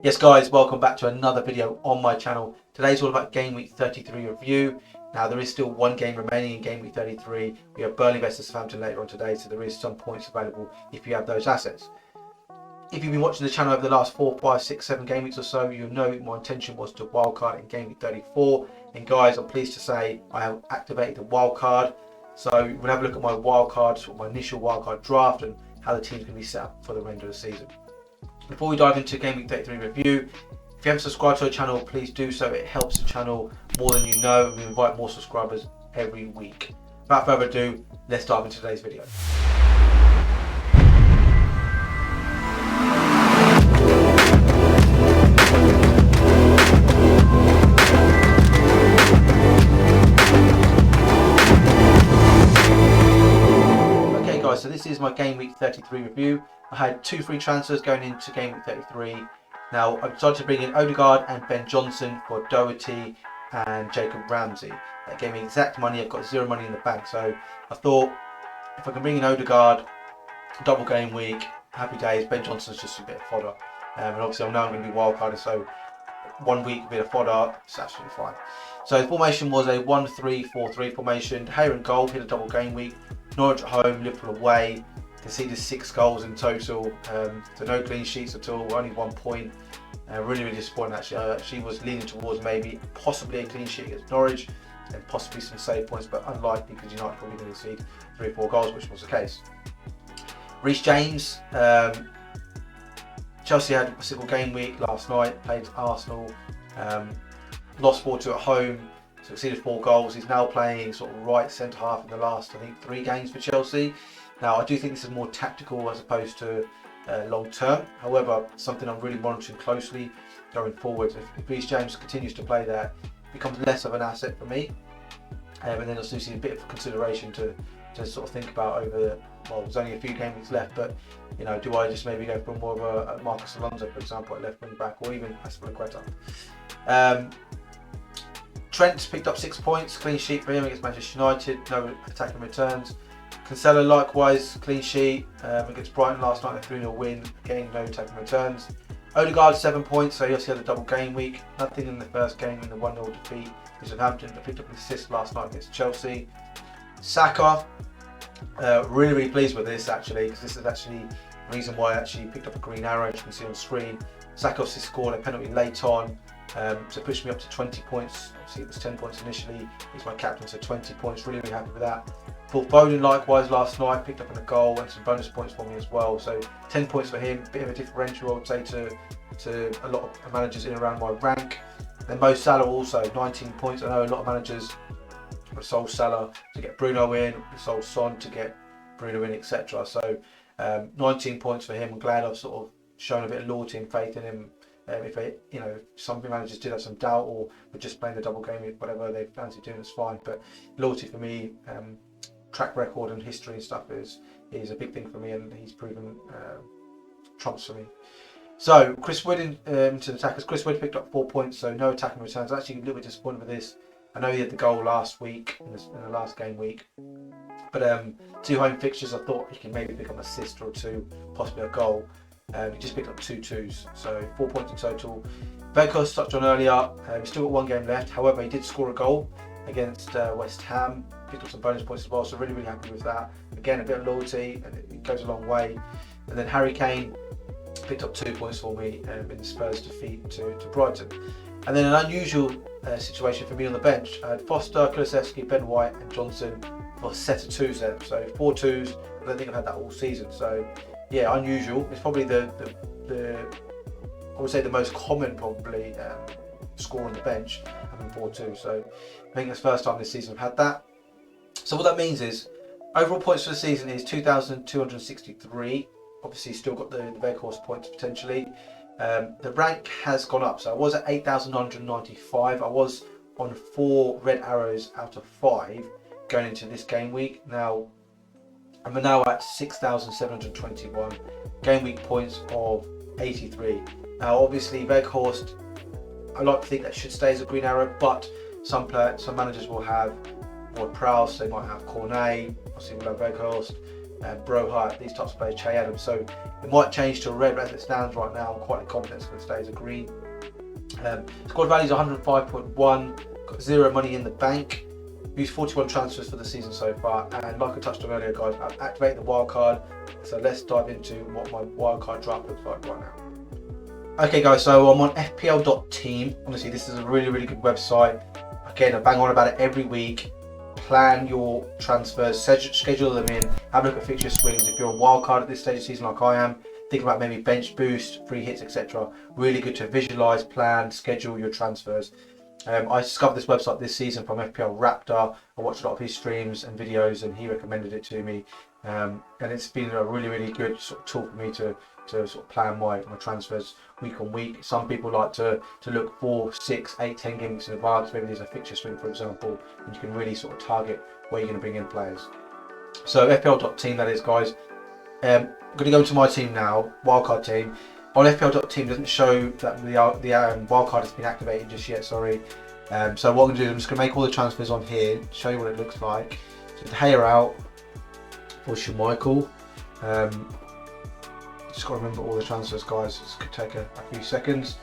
Yes guys, welcome back to another video on my channel. Today's all about Game Week 33 review. Now there is still one game remaining in Game Week 33. We have Burnley vs Southampton later on today, so there is some points available if you have those assets. If you've been watching the channel over the last 4, 5, 6, 7 game weeks or so, you know my intention was to wildcard in Game Week 34. And guys, I'm pleased to say I have activated the wildcard. So we'll have a look at my wildcards, my initial wildcard draft, and how the team's going to be set up for the remainder of the season. Before we dive into Game Week 33 review, if you haven't subscribed to our channel, please do so. It helps the channel more than you know. We invite more subscribers every week. Without further ado, let's dive into today's video. Okay guys, so this is my Game Week 33 review. I had 2 free transfers going into Game Week 33. Now I've decided to bring in Odegaard and Ben Johnson for Doherty and Jacob Ramsey. That gave me exact money. I've got 0 money in the bank, so I thought if I can bring in Odegaard, double game week, happy days. Ben Johnson's just a bit of fodder, and obviously I know I'm going to be wildcarded, so 1 week a bit of fodder, it's absolutely fine. So the formation was a 1-3-4-3 formation. Hayter in goal, hit a double game week. Norwich at home, Liverpool away. Conceded 6 goals in total, so no clean sheets at all, only 1 point. Really disappointing actually. I actually was leaning towards maybe possibly a clean sheet against Norwich and possibly some save points, but unlikely because United probably going to concede 3 or 4 goals, which was the case. Reece James, Chelsea had a single game week last night, played Arsenal, lost 4-2 at home, succeeded 4 goals. He's now playing sort of right centre half in the last, I think, 3 games for Chelsea. Now, I do think this is more tactical as opposed to long term. However, something I'm really monitoring closely going forward. If Reece James continues to play there, it becomes less of an asset for me. And then there's obviously a bit of consideration to sort of think about over, well, there's only a few game weeks left, but, you know, do I just maybe go for more of a Marcus Alonso, for example, at left wing back, or even Aspilicueta. Trent picked up 6 points, clean sheet for him against Manchester United, no attacking returns. Cancelo likewise, clean sheet against Brighton last night, a 3-0 win, again no attacking returns. Odegaard 7 points, so he also had a double game week, nothing in the first game in the 1-0 defeat to Southampton, but picked up an assist last night against Chelsea. Saka, really pleased with this actually, because this is actually the reason why I actually picked up a green arrow, as you can see on screen. Saka obviously scored a penalty late on, so pushed me up to 20 points, obviously it was 10 points initially, he's my captain, so 20 points, really happy with that. Phil Foden likewise last night, picked up a goal and some bonus points for me as well, so 10 points for him, bit of a differential I would say to a lot of managers in and around my rank. Then Mo Salah also 19 points. I know a lot of managers have sold Salah to get Bruno in, sold Son to get Bruno in, etc. So 19 points for him. I'm glad I've sort of shown a bit of loyalty and faith in him. You know, some managers did have some doubt or were just playing the double game, whatever they fancy doing, it's fine. But loyalty for me, track record and history and stuff is a big thing for me, and he's proven trumps for me. So Chris Wood into the attackers. Chris Wood picked up 4 points, so no attacking returns. Actually a little bit disappointed with this. I know he had the goal last week in the last game week, but 2 home fixtures, I thought he can maybe pick up an assist or 2, possibly a goal. He just picked up 2 2s, so 4 points in total. Weghorst touched on earlier, he's still got 1 game left. However, he did score a goal against West Ham, picked up some bonus points as well, so really happy with that. Again, a bit of loyalty, and it goes a long way. And then Harry Kane picked up 2 points for me in the Spurs defeat to Brighton. And then an unusual situation for me on the bench. I had Foster, Kulusevski, Ben White and Johnson for a set of 2s there, so 4 2s. I don't think I've had that all season, so yeah, unusual. It's probably the I would say the most common probably score on the bench, having 4 2s. So I think it's the first time this season I've had that. So what that means is overall points for the season is 2,263. Obviously still got the Weghorst points potentially. The rank has gone up, so I was at 8,995. I was on 4 red arrows out of 5 going into this game week. Now I'm now at 6,721, game week points of 83. Now obviously Weghorst, I like to think that should stay as a green arrow, but some managers will have Ward Prowse, they might have Cornet, obviously we'll have Weghorst. Broha, these types of players, Che Adams. So it might change to red, but as it stands right now, I'm quite confident it's going to stay as a green. Squad value is 105.1, got 0 money in the bank. Used 41 transfers for the season so far, and like I touched on earlier, guys, I've activated the wildcard. So let's dive into what my wildcard draft looks like right now. Okay guys, so I'm on FPL.Team. Honestly, this is a really good website. Again, I bang on about it every week. Plan your transfers, schedule them in, have a look at fixture swings. If you're on wildcard at this stage of the season like I am, think about maybe bench boost, free hits, etc. Really good to visualize, plan, schedule your transfers. I discovered this website this season from FPL Raptor. I watched a lot of his streams and videos, and he recommended it to me. And it's been a really good sort of tool for me to sort of plan my transfers week on week. Some people like to look 4, 6, 8, 10 game weeks in advance. Maybe there's a fixture swing, for example, and you can really sort of target where you're going to bring in players. So FPL.Team, that is, guys. I'm going to go into my team now, wildcard team. On FPL.Team doesn't show that the wildcard has been activated just yet, sorry. So what I'm going to do is I'm just going to make all the transfers on here, show you what it looks like. So De Gea out for Schmeichel. Just got to remember all the transfers, guys. This could take a few seconds.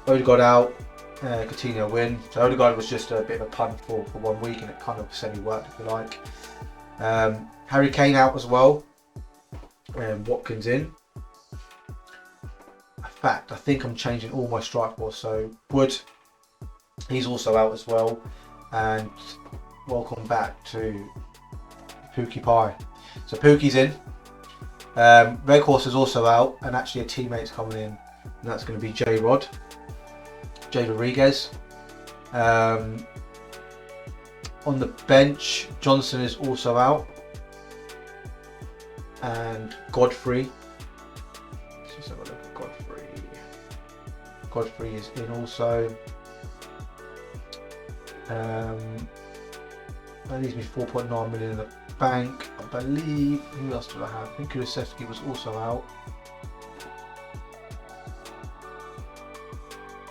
Odegaard out, Coutinho win. So Odegaard was just a bit of a punt for 1 week, and it kind of semi-worked, if you like. Harry Kane out as well. Watkins in. In fact, I think I'm changing all my strike force. So Wood, he's also out as well. And welcome back to Pookie Pie. So Pookie's in. Red Horse is also out, and actually a teammate's coming in, and that's going to be J Rodriguez. On the bench, Johnson is also out, and Godfrey. Let's just have a look at Godfrey. Godfrey is in also. That leaves me 4.9 million in the bank. I believe, who else did I have? I think Kulusevski was also out.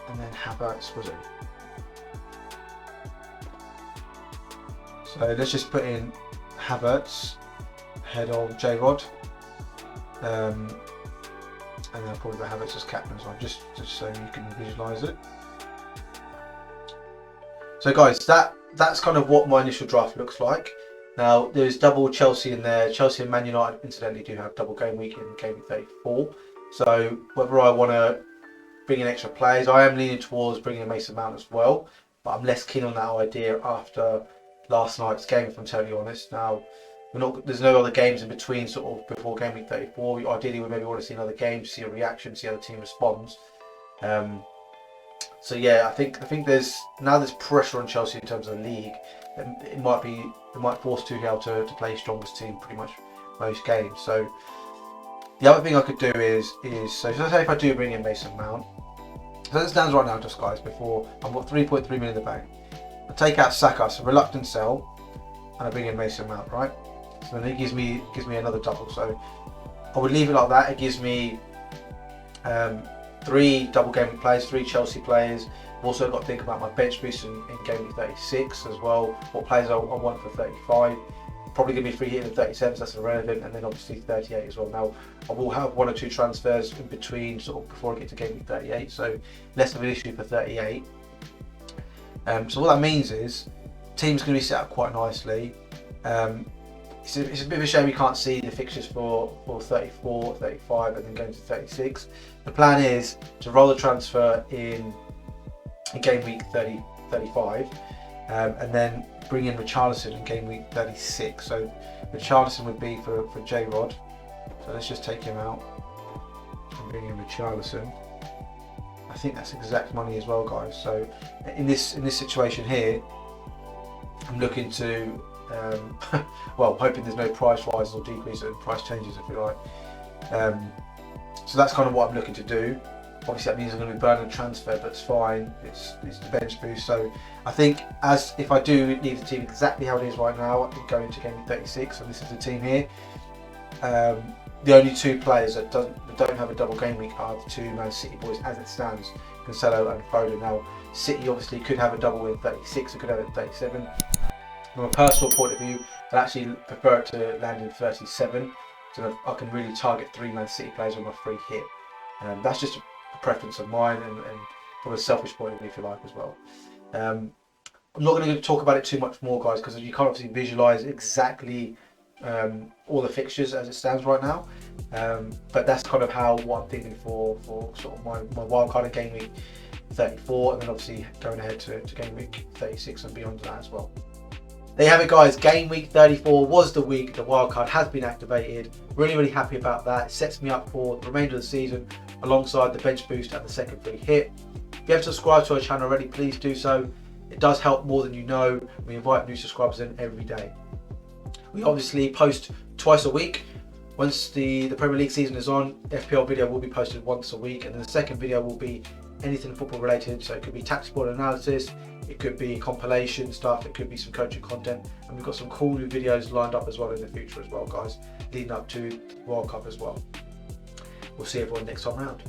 And then Havertz was in. So let's just put in Havertz ahead of J-Rod. And then I'll probably put Havertz as captain as well, just so you can visualise it. So guys, that's kind of what my initial draft looks like. Now there's double Chelsea in there. Chelsea and Man United incidentally do have double game week in game week 34. So whether I want to bring in extra players, I am leaning towards bringing in Mason Mount as well, but I'm less keen on that idea after last night's game, if I'm totally honest. Now there's no other games in between, sort of before game week 34. Ideally we maybe want to see another game, see a reaction, see how the team responds. So yeah, I think there's pressure on Chelsea in terms of the league. It might force Tuchel to play his strongest team pretty much most games. So the other thing I could do is so let's say if I do bring in Mason Mount. So as it stands right now, just guys, before I've got 3.3 million in the bank. I take out Saka, so reluctant sell, and I bring in Mason Mount, right? So then it gives me another double. So I would leave it like that. It gives me 3 double game week players, 3 Chelsea players. I've also got to think about my bench boost in game week 36 as well. What players I want for 35. Probably going to be free hit in 37, so that's irrelevant, and then obviously 38 as well. Now I will have 1 or 2 transfers in between, sort of before I get to game week 38, so less of an issue for 38. So what that means is the team's going to be set up quite nicely. It's a bit of a shame we can't see the fixtures for 34, 35 and then going to 36. The plan is to roll the transfer in game week 35 and then bring in Richarlison in game week 36. So Richarlison would be for J-Rod. So let's just take him out and bring in Richarlison. I think that's exact money as well, guys. So in this situation here, I'm looking to well, hoping there's no price rises or decreases and price changes, if you like. So that's kind of what I'm looking to do. Obviously that means I'm going to be burning a transfer, but it's fine. It's the bench boost. So I think if I do leave the team exactly how it is right now, I could go into game 36, and this is the team here. The only 2 players that don't have a double game week are the 2 Man City boys as it stands, Cancelo and Foden. Now City obviously could have a double in 36, or could have it in 37. From a personal point of view, I actually prefer it to land in 37, so I can really target 3 Man City players on my free hit. That's just a preference of mine, and from a selfish point of view, if you like, as well. I'm not going to talk about it too much more, guys, because you can't obviously visualise exactly all the fixtures as it stands right now. But that's kind of what I'm thinking for sort of my wildcard in game week 34, and then obviously going ahead to game week 36 and beyond that as well. There you have it, guys. Game week 34 was the week the wildcard has been activated. Really happy about that. It sets me up for the remainder of the season alongside the bench boost and the second free hit. If you haven't subscribed to our channel already, please do so. It does help more than you know. We invite new subscribers in every day. We obviously post twice a week. Once the Premier League season is on, FPL video will be posted once a week, and then the second video will be anything football related. So it could be tactical analysis, it could be compilation stuff, it could be some coaching content, and we've got some cool new videos lined up as well in the future as well, guys, leading up to the World Cup as well. We'll see everyone next time round.